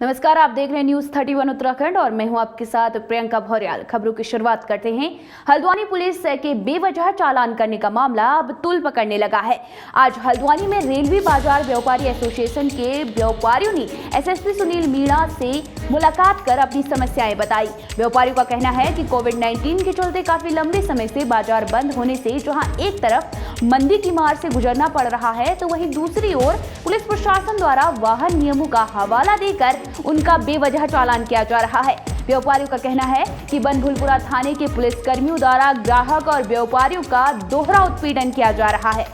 नमस्कार, आप देख रहे हैं न्यूज 31 उत्तराखंड और मैं हूं आपके साथ प्रियंका भौर्याल। खबरों की शुरुआत करते हैं। हल्द्वानी पुलिस के बेवजह चालान करने का मामला अब तूल पकड़ने लगा है। आज हल्द्वानी में रेलवे बाजार व्यापारी एसोसिएशन के व्यापारियों ने एसएसपी सुनील मीणा से मुलाकात कर अपनी समस्याएं बताई। व्यापारियों का कहना है कि कोविड-19 के चलते काफी लंबे समय से बाजार बंद होने से जहां एक तरफ मंदी की मार से गुजरना पड़ रहा है, तो वहीं दूसरी ओर पुलिस प्रशासन द्वारा वाहन नियमों का हवाला देकर उनका बेवजह चालान किया जा रहा है। व्यापारियों का कहना है कि बनभूलपुरा थाने के पुलिस कर्मियों द्वारा ग्राहक और व्यापारियों का दोहरा उत्पीड़न किया जा रहा है।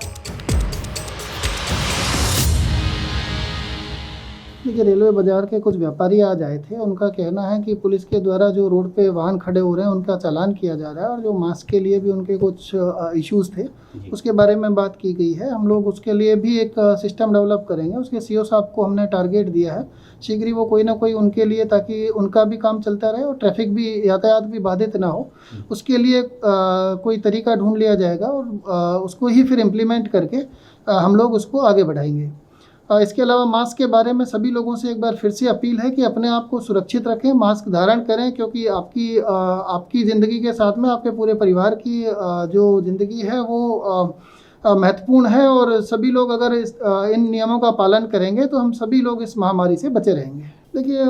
देखिए, रेलवे बाजार के कुछ व्यापारी आज आए थे। उनका कहना है कि पुलिस के द्वारा जो रोड पे वाहन खड़े हो रहे हैं उनका चालान किया जा रहा है और जो मास्क के लिए भी उनके कुछ इश्यूज थे उसके बारे में बात की गई है। हम लोग उसके लिए भी एक सिस्टम डेवलप करेंगे। उसके सीओ साहब को हमने टारगेट दिया है, शीघ्र ही वो कोई ना कोई उनके लिए, ताकि उनका भी काम चलता रहे और ट्रैफिक भी, यातायात भी बाधित ना हो, उसके लिए कोई तरीका ढूंढ लिया जाएगा और उसको ही फिर इम्प्लीमेंट करके हम लोग उसको आगे बढ़ाएंगे। इसके अलावा मास्क के बारे में सभी लोगों से एक बार फिर से अपील है कि अपने आप को सुरक्षित रखें, मास्क धारण करें, क्योंकि आपकी ज़िंदगी के साथ में आपके पूरे परिवार की जो ज़िंदगी है वो महत्वपूर्ण है और सभी लोग अगर इन नियमों का पालन करेंगे तो हम सभी लोग इस महामारी से बचे रहेंगे। देखिए,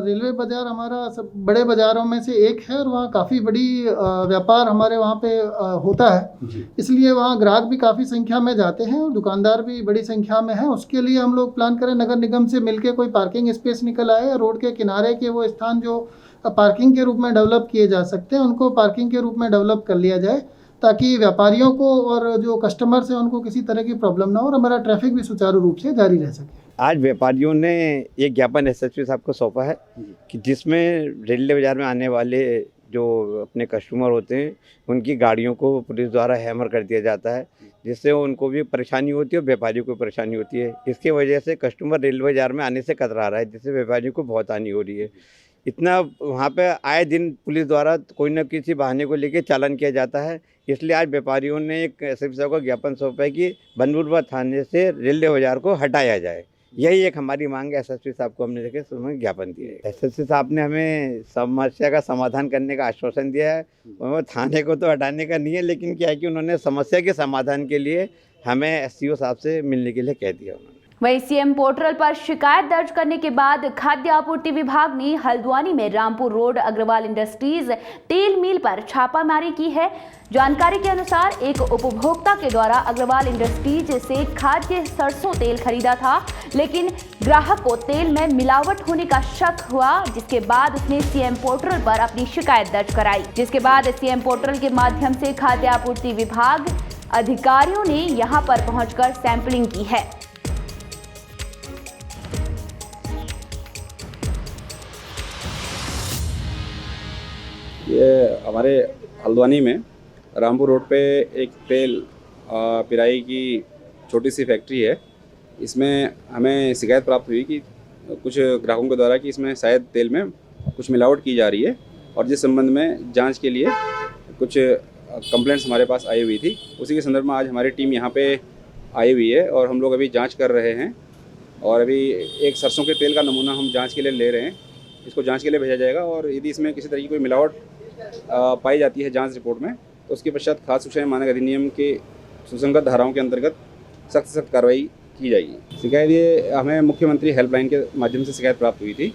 रेलवे बाज़ार हमारा सब बड़े बाज़ारों में से एक है और वहाँ काफ़ी बड़ी व्यापार हमारे वहाँ पे होता है, इसलिए वहाँ ग्राहक भी काफ़ी संख्या में जाते हैं और दुकानदार भी बड़ी संख्या में हैं। उसके लिए हम लोग प्लान करें, नगर निगम से मिलके कोई पार्किंग स्पेस निकल आए, रोड के किनारे के वो स्थान जो पार्किंग के रूप में डेवलप किए जा सकते हैं उनको पार्किंग के रूप में डेवलप कर लिया जाए, ताकि व्यापारियों को और जो कस्टमर्स हैं उनको किसी तरह की प्रॉब्लम ना हो और हमारा ट्रैफिक भी सुचारू रूप से जारी रह सके। आज व्यापारियों ने एक ज्ञापन एसएसपी साहब को सौंपा है कि जिसमें रेलवे बाजार में आने वाले जो अपने कस्टमर होते हैं उनकी गाड़ियों को पुलिस द्वारा हैमर कर दिया जाता है, जिससे उनको भी परेशानी होती है और व्यापारियों को परेशानी होती है। इसके वजह से कस्टमर रेलवे बाजार में आने से कतरा रहा है, जिससे व्यापारियों को बहुत हानि हो रही है। इतना वहाँ पे आए दिन पुलिस द्वारा कोई न किसी बहाने को लेके चालान किया जाता है, इसलिए आज व्यापारियों ने एक एसएसपी साहब को ज्ञापन सौंपा है कि बनभूलपुरा थाने से रेलवे बाजार को हटाया जाए। यही एक हमारी मांग है। एसएसपी साहब को हमने देखे उसमें ज्ञापन दिया है। एसएसपी साहब ने हमें समस्या का समाधान करने का आश्वासन दिया है। वो थाने को तो हटाने का नहीं है, लेकिन क्या है कि उन्होंने समस्या के समाधान के लिए हमें एससीओ साहब से मिलने के लिए कह दिया उन्होंने। वहीं सीएम पोर्टल पर शिकायत दर्ज करने के बाद खाद्य आपूर्ति विभाग ने हल्द्वानी में रामपुर रोड अग्रवाल इंडस्ट्रीज तेल मिल पर छापामारी की है। जानकारी के अनुसार एक उपभोक्ता के द्वारा अग्रवाल इंडस्ट्रीज से खाद्य सरसों तेल खरीदा था, लेकिन ग्राहक को तेल में मिलावट होने का शक हुआ, जिसके बाद उसने सीएम पोर्टल पर अपनी शिकायत दर्ज कराई। जिसके बाद सीएम पोर्टल के माध्यम से खाद्य आपूर्ति विभाग अधिकारियों ने यहां पर पहुंचकर सैंपलिंग की है। ये हमारे हल्द्वानी में रामपुर रोड पे एक तेल पिराई की छोटी सी फैक्ट्री है। इसमें हमें शिकायत प्राप्त हुई कि कुछ ग्राहकों के द्वारा कि इसमें शायद तेल में कुछ मिलावट की जा रही है, और जिस संबंध में जांच के लिए कुछ कंप्लेंट्स हमारे पास आई हुई थी। उसी के संदर्भ में आज हमारी टीम यहाँ पे आई हुई है और हम लोग अभी जाँच कर रहे हैं और अभी एक सरसों के तेल का नमूना हम जाँच के लिए ले रहे हैं। इसको जाँच के लिए भेजा जाएगा और यदि इसमें किसी तरह की कोई मिलावट पाई जाती है जांच रिपोर्ट में, तो उसके पश्चात खाद्य सुरक्षा मानक अधिनियम के सुसंगत धाराओं के अंतर्गत सख्त कार्रवाई की जाएगी। शिकायत ये हमें मुख्यमंत्री हेल्पलाइन के माध्यम से शिकायत प्राप्त हुई थी,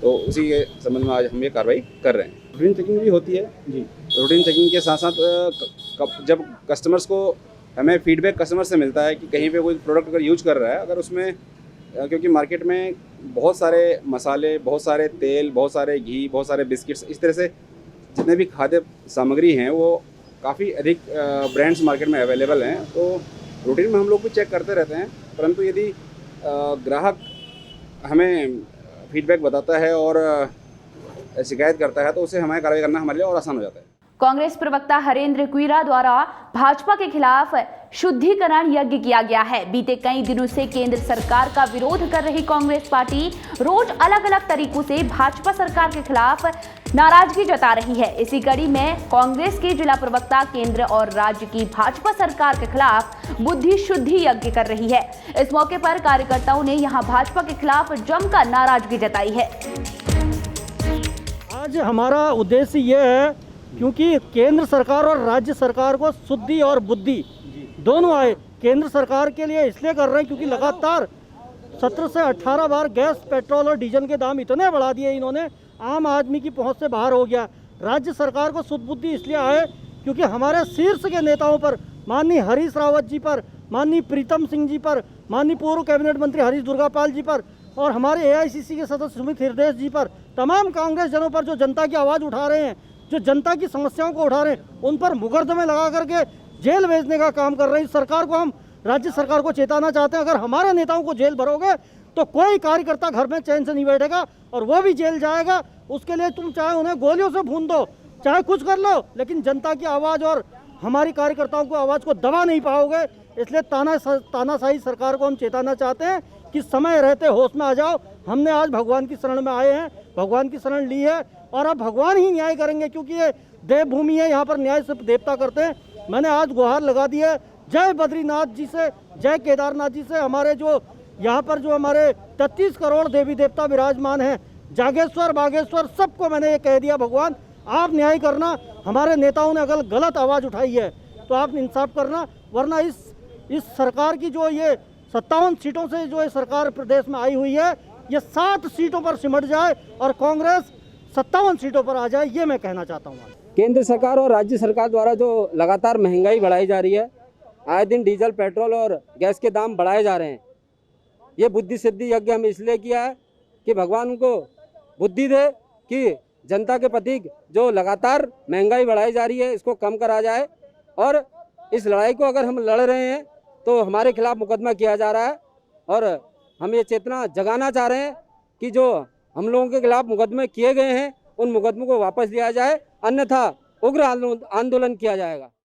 तो उसी के संबंध में आज हम ये कार्रवाई कर रहे हैं। रूटीन चेकिंग भी होती है जी। रूटीन चेकिंग के साथ साथ जब कस्टमर्स को हमें फीडबैक कस्टमर से मिलता है कि कहीं पर कोई प्रोडक्ट अगर यूज कर रहा है, अगर उसमें, क्योंकि मार्केट में बहुत सारे मसाले, बहुत सारे तेल, बहुत सारे घी, बहुत सारे बिस्किट्स, इस तरह से जितने भी खाद्य सामग्री हैं वो काफ़ी अधिक ब्रांड्स मार्केट में अवेलेबल हैं, तो रूटीन में हम लोग भी चेक करते रहते हैं। परंतु यदि ग्राहक हमें फीडबैक बताता है और शिकायत करता है तो उसे हमें कार्रवाई करना हमारे लिए और आसान हो जाता है। कांग्रेस प्रवक्ता हरेंद्र कुइरा द्वारा भाजपा के खिलाफ शुद्धिकरण यज्ञ किया गया है। बीते कई दिनों से केंद्र सरकार का विरोध कर रही कांग्रेस पार्टी रोज अलग अलग तरीकों से भाजपा सरकार के खिलाफ नाराजगी जता रही है। इसी कड़ी में कांग्रेस के जिला प्रवक्ता केंद्र और राज्य की भाजपा सरकार के खिलाफ बुद्धि शुद्धि यज्ञ कर रही है। इस मौके पर कार्यकर्ताओं ने यहां भाजपा के खिलाफ जमकर नाराजगी जताई है। आज हमारा उद्देश्य ये है क्योंकि केंद्र सरकार और राज्य सरकार को शुद्धि और बुद्धि दोनों आए। केंद्र सरकार के लिए इसलिए कर रहे हैं क्योंकि लगातार 17 से 18 बार गैस, पेट्रोल और डीजल के दाम इतने बढ़ा दिए इन्होंने, आम आदमी की पहुंच से बाहर हो गया। राज्य सरकार को शुद्ध बुद्धि इसलिए आए क्योंकि हमारे शीर्ष के नेताओं पर, माननीय हरीश रावत जी पर, माननीय प्रीतम सिंह जी पर, माननीय पूर्व कैबिनेट मंत्री हरीश दुर्गापाल जी पर और हमारे एआईसीसी के सदस्य सुमित हृदय जी पर, तमाम कांग्रेस जनों पर जो जनता की आवाज़ उठा रहे हैं, जो जनता की समस्याओं को उठा रहे हैं, उन पर मुकदमे लगा करके जेल भेजने का काम कर रहे हैं। इस सरकार को, हम राज्य सरकार को चेताना चाहते हैं, अगर हमारे नेताओं को जेल भरोगे तो कोई कार्यकर्ता घर में चैन से नहीं बैठेगा और वो भी जेल जाएगा। उसके लिए तुम चाहे उन्हें गोलियों से भून दो, चाहे कुछ कर लो, लेकिन जनता की आवाज़ और हमारी कार्यकर्ताओं को आवाज़ को दबा नहीं पाओगे। इसलिए तानाशाही सरकार को हम चेताना चाहते हैं कि समय रहते होश में आ जाओ। हमने आज भगवान की शरण में आए हैं, भगवान की शरण ली है और अब भगवान ही न्याय करेंगे क्योंकि ये देवभूमि है, यहाँ पर न्याय सिर्फ देवता करते हैं। मैंने आज गुहार लगा दी है जय बद्रीनाथ जी से, जय केदारनाथ जी से, हमारे जो यहाँ पर जो हमारे 33 करोड़ देवी देवता विराजमान हैं, जागेश्वर बागेश्वर, सबको मैंने ये कह दिया, भगवान आप न्याय करना। हमारे नेताओं ने अगर गलत आवाज़ उठाई है तो आप इंसाफ करना, वरना इस सरकार की जो ये 57 सीटों से जो ये सरकार प्रदेश में आई हुई है, ये 7 सीटों पर सिमट जाए और कांग्रेस 57 सीटों पर आ जाए, ये मैं कहना चाहता हूँ। केंद्र सरकार और राज्य सरकार द्वारा जो लगातार महंगाई बढ़ाई जा रही है, आए दिन डीजल, पेट्रोल और गैस के दाम बढ़ाए जा रहे हैं, ये बुद्धि सिद्धि यज्ञ हम इसलिए किया है कि भगवान उनको बुद्धि दे कि जनता के प्रति जो लगातार महंगाई बढ़ाई जा रही है इसको कम करा जाए। और इस लड़ाई को अगर हम लड़ रहे हैं तो हमारे खिलाफ मुकदमा किया जा रहा है और हम ये चेतना जगाना चाह रहे हैं कि जो हम लोगों के खिलाफ मुकदमे किए गए हैं उन मुकदमों को वापस लिया जाए, अन्यथा उग्र आंदोलन किया जाएगा।